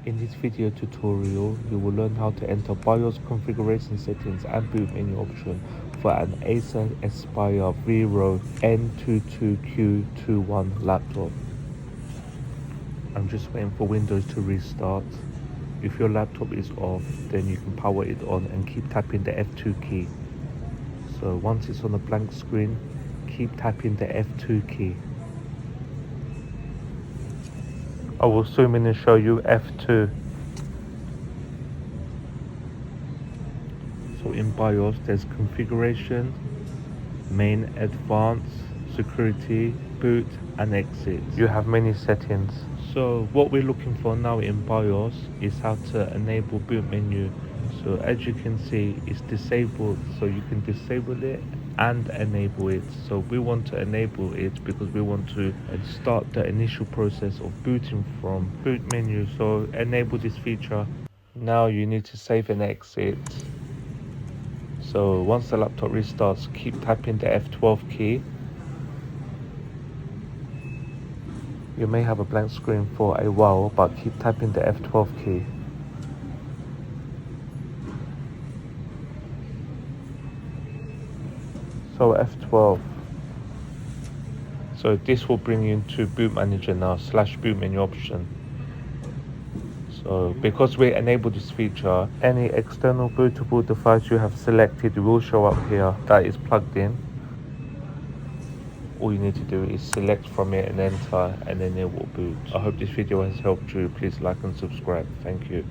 In this video tutorial, you will learn how to enter BIOS configuration settings and boot menu option for an Acer Aspire Vero N22Q21 laptop. I'm just waiting for Windows to restart. If your laptop is off, then you can power it on and keep tapping the F2 key. So once it's on a blank screen, keep tapping the F2 key. I will zoom in and show you F2. So in BIOS there's configuration, main, advanced, security, boot and exit. You have many settings. So what we're looking for now in BIOS is how to enable boot menu. So as you can see, it's disabled, so you can disable it and enable it. So we want to enable it because we want to start the initial process of booting from boot menu. So enable this feature. Now you need to save and exit. So once the laptop restarts, keep tapping the F12 key. You may have a blank screen for a while, but keep tapping the F12 key. So F12. So this will bring you into boot manager now, / boot menu option. So because we enabled this feature, any external bootable device you have selected will show up here that is plugged in. All you need to do is select from it and enter, and then it will boot. I hope this video has helped you. Please like and subscribe. Thank you.